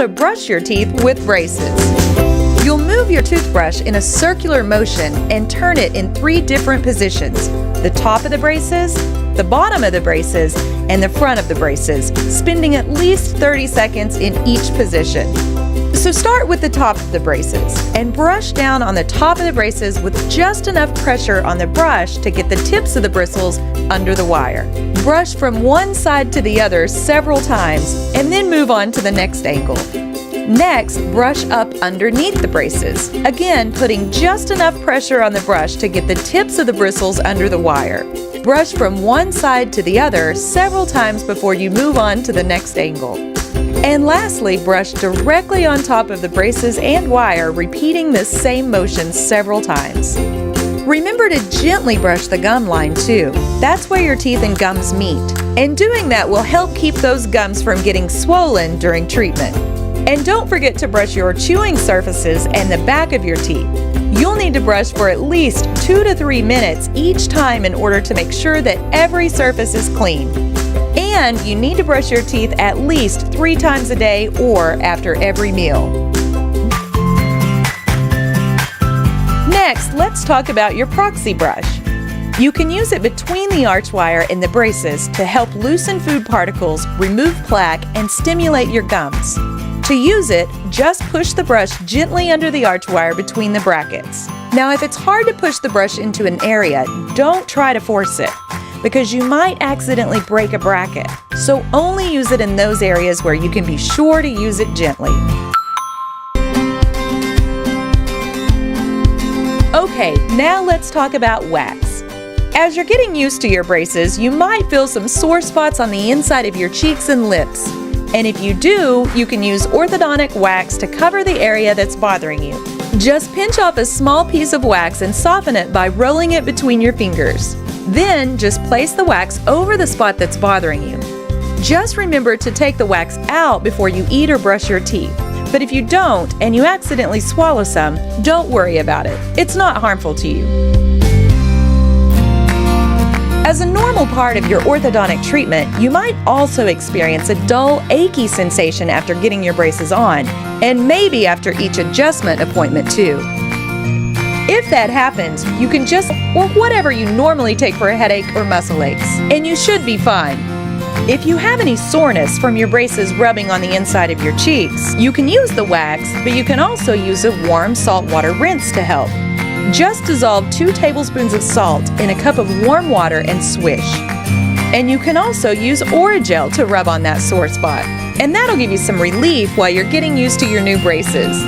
also brush your teeth with braces. You'll move your toothbrush in a circular motion and turn it in 3 different positions: the top of the braces, the bottom of the braces, and the front of the braces, spending at least 30 seconds in each position. So start with the top of the braces and brush down on the top of the braces with just enough pressure on the brush to get the tips of the bristles under the wire. Brush from one side to the other several times and then move on to the next angle. Next, brush up underneath the braces, again putting just enough pressure on the brush to get the tips of the bristles under the wire. Brush from one side to the other several times before you move on to the next angle. And lastly, brush directly on top of the braces and wire, repeating this same motion several times. Remember to gently brush the gum line too. That's where your teeth and gums meet. And doing that will help keep those gums from getting swollen during treatment. And don't forget to brush your chewing surfaces and the back of your teeth. You'll need to brush for at least 2 to 3 minutes each time in order to make sure that every surface is clean. And you need to brush your teeth at least 3 times a day or after every meal. Next, let's talk about your proxy brush. You can use it between the arch wire and the braces to help loosen food particles, remove plaque, and stimulate your gums. To use it, just push the brush gently under the arch wire between the brackets. Now, if it's hard to push the brush into an area, don't try to force it, because you might accidentally break a bracket. So only use it in those areas where you can be sure to use it gently. Okay, now let's talk about wax. As you're getting used to your braces, you might feel some sore spots on the inside of your cheeks and lips. And if you do, you can use orthodontic wax to cover the area that's bothering you. Just pinch off a small piece of wax and soften it by rolling it between your fingers. Then just place the wax over the spot that's bothering you. Just remember to take the wax out before you eat or brush your teeth. But if you don't and you accidentally swallow some, don't worry about it. It's not harmful to you. As a normal part of your orthodontic treatment, you might also experience a dull, achy sensation after getting your braces on, and maybe after each adjustment appointment too. If that happens, you can just, or whatever you normally take for a headache or muscle aches, and you should be fine. If you have any soreness from your braces rubbing on the inside of your cheeks, you can use the wax, but you can also use a warm saltwater rinse to help. Just dissolve 2 tablespoons of salt in a cup of warm water and swish. And you can also use Orajel to rub on that sore spot, and that'll give you some relief while you're getting used to your new braces.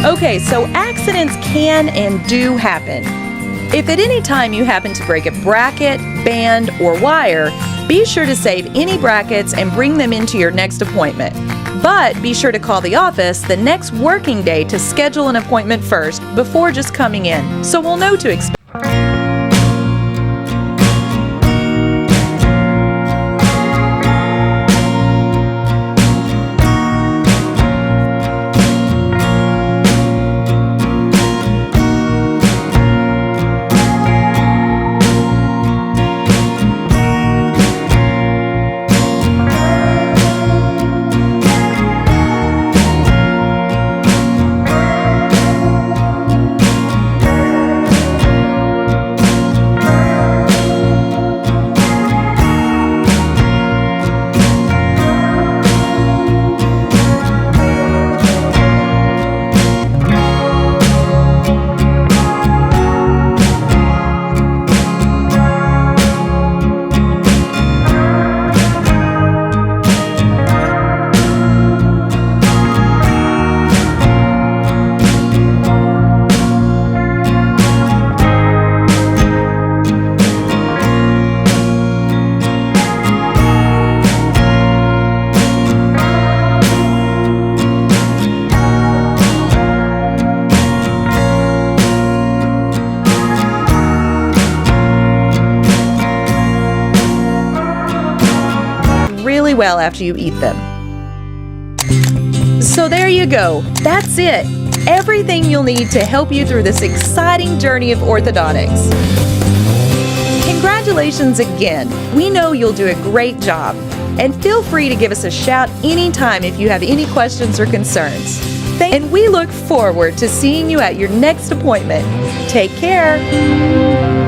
Okay, so accidents can and do happen. If at any time you happen to break a bracket, band, or wire, be sure to save any brackets and bring them into your next appointment. But be sure to call the office the next working day to schedule an appointment first before just coming in, so we'll know to expect. Well after you eat them. So there you go. That's it. Everything you'll need to help you through this exciting journey of orthodontics. Congratulations again. We know you'll do a great job. And feel free to give us a shout anytime if you have any questions or concerns. And we look forward to seeing you at your next appointment. Take care.